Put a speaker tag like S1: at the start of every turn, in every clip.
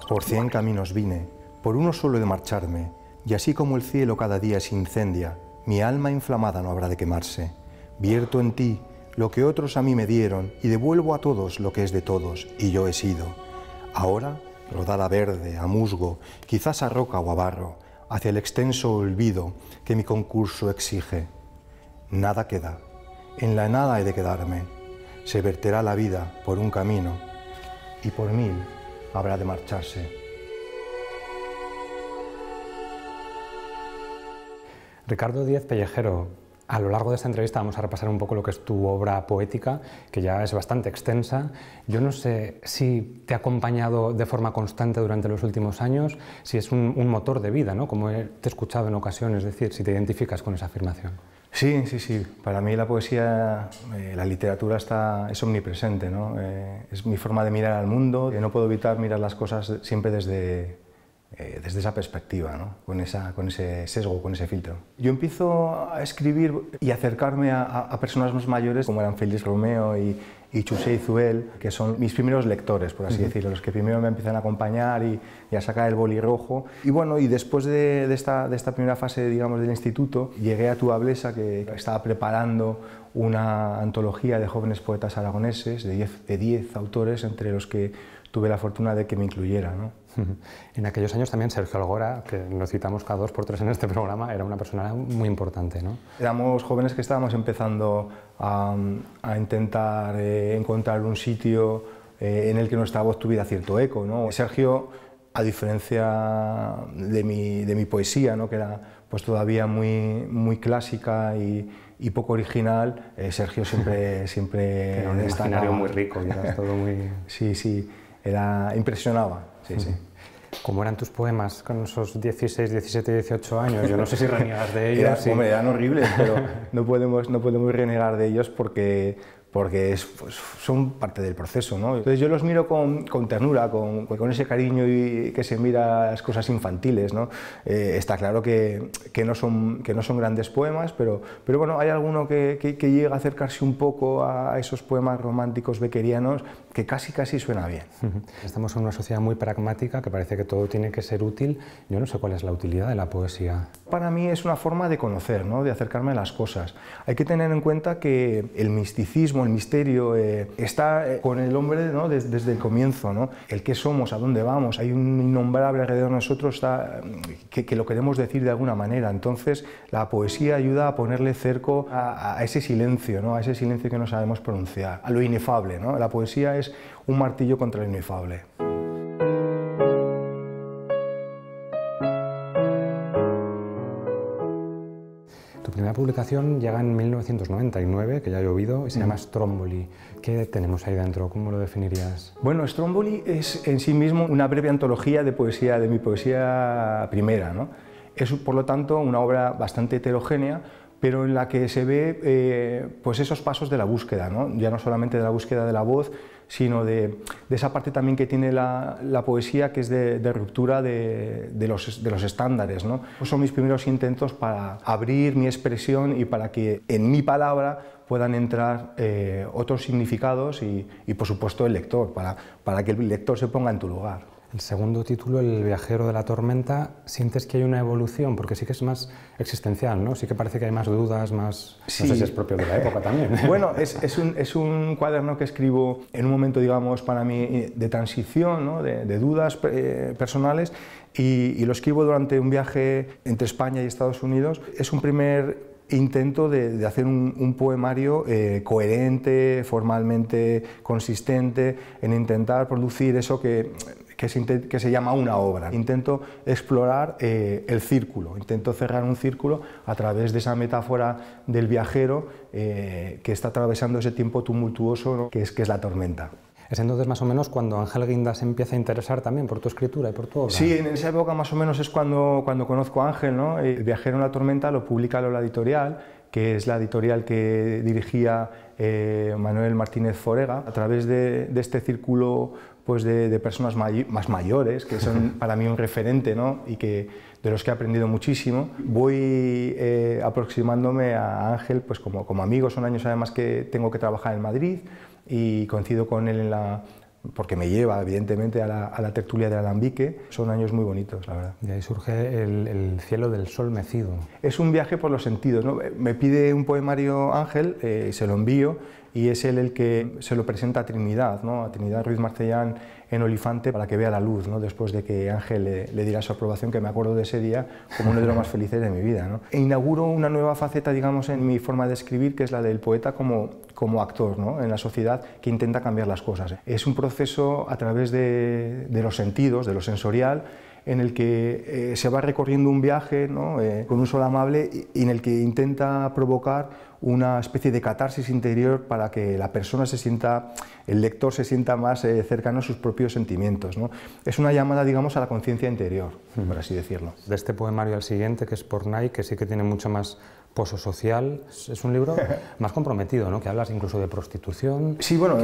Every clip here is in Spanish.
S1: Por 100 caminos vine, por uno solo he de marcharme, y así como el cielo cada día se incendia, mi alma inflamada no habrá de quemarse. Vierto en ti lo que otros a mí me dieron, y devuelvo a todos lo que es de todos, y yo he sido. Ahora, rodar a verde, a musgo, quizás a roca o a barro, hacia el extenso olvido que mi concurso exige. Nada queda, en la nada he de quedarme, se verterá la vida por un camino, y por 1000 habrá de marcharse.
S2: Ricardo Díez Pellejero, a lo largo de esta entrevista vamos a repasar un poco lo que es tu obra poética, que ya es bastante extensa. Yo no sé si te ha acompañado de forma constante durante los últimos años, si es un motor de vida, ¿no? Como te he escuchado en ocasiones, es decir, si te identificas con esa afirmación.
S1: Sí, sí, sí. Para mí la poesía, la literatura es omnipresente, ¿no? Es mi forma de mirar al mundo, no puedo evitar mirar las cosas siempre desde esa perspectiva, ¿no? Con ese sesgo, con ese filtro. Yo empiezo a escribir y acercarme a personas más mayores como eran Félix Romeo y Chusé y Zuel, que son mis primeros lectores, por así decirlo, los que primero me empiezan a acompañar y a sacar el boli rojo. Y bueno, y después de esta primera fase, digamos, del instituto, llegué a Tuablesa, que estaba preparando una antología de jóvenes poetas aragoneses, de 10 autores, entre los que tuve la fortuna de que me incluyera, ¿no?
S2: En aquellos años también Sergio Algora, que lo citamos cada 2 por 3 en este programa, era una persona muy importante, ¿no?
S1: Éramos jóvenes que estábamos empezando a intentar encontrar un sitio en el que nuestra voz tuviera cierto eco, ¿no? Sergio, a diferencia de mi poesía, ¿no? Que era pues todavía muy clásica y poco original, Sergio siempre
S2: era un imaginario muy rico y era todo muy...
S1: Sí, impresionaba, sí.
S2: ¿Cómo eran tus poemas con esos 16, 17, 18 años? Yo no sé si reniegas de ellos.
S1: Hombre, eran horribles, pero no podemos renegar de ellos porque son parte del proceso, ¿no? Entonces yo los miro con ternura, con ese cariño y que se mira las cosas infantiles, ¿no? Está claro que no son grandes poemas, pero bueno, hay alguno que llega a acercarse un poco a esos poemas románticos beckerianos que casi suena bien.
S2: Estamos en una sociedad muy pragmática que parece que todo tiene que ser útil. Yo no sé cuál es la utilidad de la poesía.
S1: Para mí es una forma de conocer, ¿no? De acercarme a las cosas. Hay que tener en cuenta que el misticismo, el misterio, está con el hombre, ¿no? desde el comienzo, ¿no? El qué somos, a dónde vamos, hay un innombrable alrededor de nosotros que lo queremos decir de alguna manera. Entonces la poesía ayuda a ponerle cerco a ese silencio, ¿no? A ese silencio que no sabemos pronunciar, a lo inefable, ¿no? La poesía es un martillo contra lo inefable.
S2: Tu primera publicación llega en 1999, que ya ha llovido, y se llama Stromboli. ¿Qué tenemos ahí dentro? ¿Cómo lo definirías?
S1: Bueno, Stromboli es en sí mismo una breve antología de poesía, de mi poesía primera, ¿no? Es, por lo tanto, una obra bastante heterogénea, pero en la que se ve pues esos pasos de la búsqueda, ¿no? Ya no solamente de la búsqueda de la voz, sino de esa parte también que tiene la poesía, que es de ruptura de los estándares, ¿no? Son mis primeros intentos para abrir mi expresión y para que en mi palabra puedan entrar otros significados y por supuesto el lector, para que el lector se ponga en tu lugar.
S2: El segundo título, El viajero de la tormenta, ¿sientes que hay una evolución? Porque sí que es más existencial, ¿no? Sí que parece que hay más dudas, más...
S1: Sí.
S2: No sé si es propio de la época también.
S1: Bueno, es un cuaderno que escribo en un momento, digamos, para mí de transición, ¿no? de dudas personales, y lo escribo durante un viaje entre España y Estados Unidos. Es un primer intento de hacer un poemario coherente, formalmente consistente, en intentar producir eso que se llama una obra. Intento explorar el círculo, intento cerrar un círculo a través de esa metáfora del viajero que está atravesando ese tiempo tumultuoso, ¿no? que es la tormenta.
S2: Es entonces más o menos cuando Ángel Guinda se empieza a interesar también por tu escritura y por tu obra.
S1: Sí, en esa época más o menos es cuando conozco a Ángel, ¿no? El viajero en la tormenta lo publica Lola Editorial, que es la editorial que dirigía Manuel Martínez Forega, a través de este círculo pues de personas más mayores, que son para mí un referente, ¿no? Y de los que he aprendido muchísimo. Voy aproximándome a Ángel pues como amigo. Son años además que tengo que trabajar en Madrid y coincido con él porque me lleva evidentemente a la tertulia del alambique. Son años muy bonitos, la verdad.
S2: Y ahí surge el cielo del sol mecido.
S1: Es un viaje por los sentidos, ¿no? Me pide un poemario Ángel, se lo envío, y es él el que se lo presenta a Trinidad, ¿no? A Trinidad Ruiz Marcellán en Olifante, para que vea la luz, ¿no? Después de que Ángel le diera su aprobación, que me acuerdo de ese día como uno de los más felices de mi vida, ¿no? E inauguro una nueva faceta, digamos, en mi forma de escribir, que es la del poeta como actor, ¿no? En la sociedad, que intenta cambiar las cosas. Es un proceso a través de los sentidos, de lo sensorial, en el que se va recorriendo un viaje, ¿no? Con un sol amable, y en el que intenta provocar una especie de catarsis interior para que la persona se sienta, el lector se sienta más cercano a sus propios sentimientos, ¿no? Es una llamada, digamos, a la conciencia interior, por así decirlo.
S2: De este poemario al siguiente, que es Pornay, que sí que tiene mucho más pozo social, es un libro más comprometido, ¿no? Que hablas incluso de prostitución.
S1: Sí, bueno,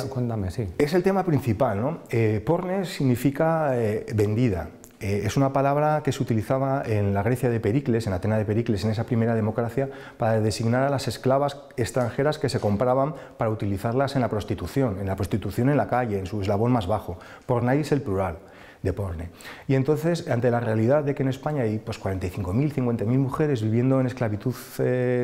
S2: cuéntame, sí.
S1: Es el tema principal, ¿no? Porne significa vendida. Es una palabra que se utilizaba en la Grecia de Pericles, en Atenas de Pericles, en esa primera democracia, para designar a las esclavas extranjeras que se compraban para utilizarlas en la prostitución en la calle, en su eslabón más bajo. Pornai es el plural de porne. Y entonces, ante la realidad de que en España hay pues 45.000, 50.000 mujeres viviendo en esclavitud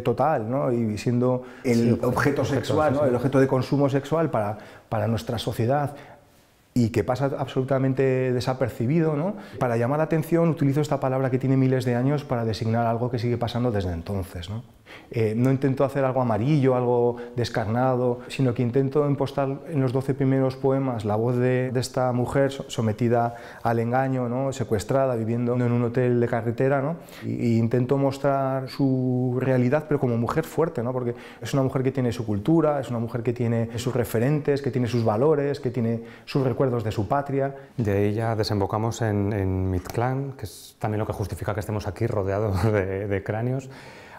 S1: total, ¿no? Y siendo el objeto sexual, ¿no? El objeto de consumo sexual para nuestra sociedad, y que pasa absolutamente desapercibido, ¿no? Para llamar la atención utilizo esta palabra que tiene miles de años para designar algo que sigue pasando desde entonces, ¿no? No intento hacer algo amarillo, algo descarnado, sino que intento impostar en los 12 primeros poemas la voz de esta mujer sometida al engaño, ¿no? Secuestrada, viviendo en un hotel de carretera, ¿no? Y intento mostrar su realidad, pero como mujer fuerte, ¿no? Porque es una mujer que tiene su cultura, es una mujer que tiene sus referentes, que tiene sus valores, que tiene sus recuerdos de su patria.
S2: De ella desembocamos en Mictlán, que es también lo que justifica que estemos aquí rodeados de cráneos.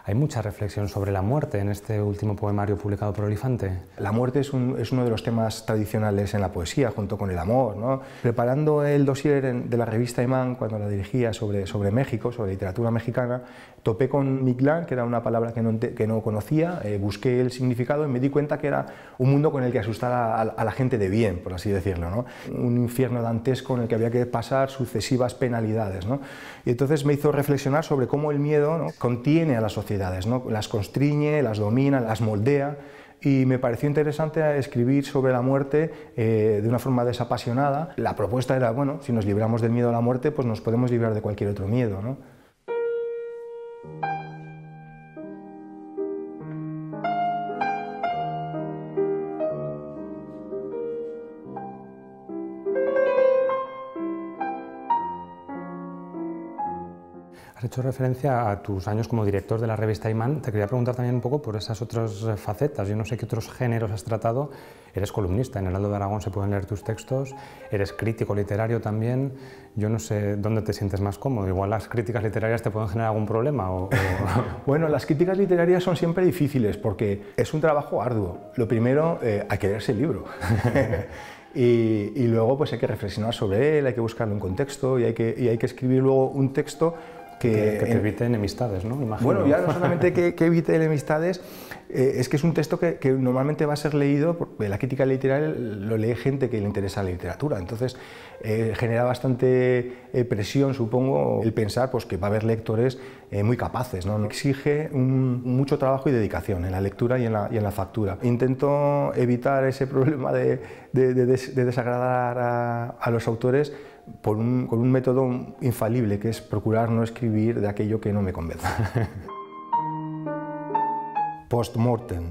S2: Hay mucha reflexión sobre la muerte en este último poemario publicado por Olifante.
S1: La muerte es uno de los temas tradicionales en la poesía, junto con el amor, ¿no? Preparando el dossier de la revista Imán, cuando la dirigía sobre México, sobre literatura mexicana, topé con Mictlán, que era una palabra que no conocía, busqué el significado y me di cuenta que era un mundo con el que asustar a la gente de bien, por así decirlo, ¿no? Un infierno dantesco en el que había que pasar sucesivas penalidades, ¿no? Y entonces me hizo reflexionar sobre cómo el miedo, ¿no? Contiene a las sociedades, ¿no? Las constriñe, las domina, las moldea, y me pareció interesante escribir sobre la muerte de una forma desapasionada. La propuesta era, bueno, si nos libramos del miedo a la muerte, pues nos podemos librar de cualquier otro miedo, ¿no?
S2: Has hecho referencia a tus años como director de la revista Imán. Te quería preguntar también un poco por esas otras facetas. Yo no sé qué otros géneros has tratado. Eres columnista, en Heraldo de Aragón se pueden leer tus textos. Eres crítico literario también. Yo no sé dónde te sientes más cómodo. Igual las críticas literarias te pueden generar algún problema.
S1: Bueno, las críticas literarias son siempre difíciles porque es un trabajo arduo. Lo primero, hay que leerse el libro. Y luego pues hay que reflexionar sobre él, hay que buscarle un contexto y hay que escribir luego un texto
S2: que te evite enemistades, ¿no? Imagino.
S1: Bueno, ya no solamente que evite enemistades, es que es un texto que normalmente va a ser leído, porque la crítica literaria lo lee gente que le interesa la literatura, entonces genera bastante presión, supongo, el pensar pues, que va a haber lectores muy capaces, ¿no? Exige mucho trabajo y dedicación en la lectura y en la factura. Intento evitar ese problema de desagradar a los autores con un método infalible, que es procurar no escribir de aquello que no me convence. Post-mortem.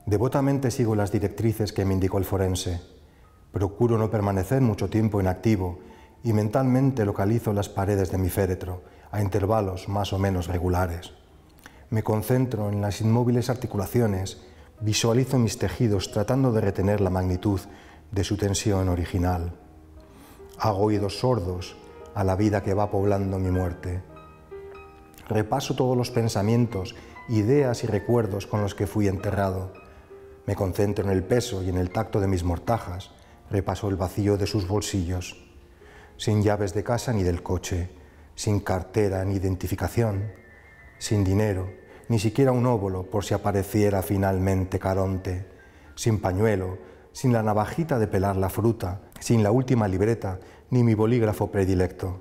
S1: Devotamente sigo las directrices que me indicó el forense. Procuro no permanecer mucho tiempo inactivo y mentalmente localizo las paredes de mi féretro a intervalos más o menos regulares. Me concentro en las inmóviles articulaciones, visualizo mis tejidos tratando de retener la magnitud de su tensión original. Hago oídos sordos a la vida que va poblando mi muerte. Repaso todos los pensamientos, ideas y recuerdos con los que fui enterrado. Me concentro en el peso y en el tacto de mis mortajas. Repaso el vacío de sus bolsillos. Sin llaves de casa ni del coche, sin cartera ni identificación, sin dinero, ni siquiera un óvulo por si apareciera finalmente Caronte, sin pañuelo, sin la navajita de pelar la fruta, sin la última libreta, ni mi bolígrafo predilecto,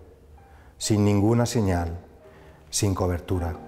S1: sin ninguna señal, sin cobertura.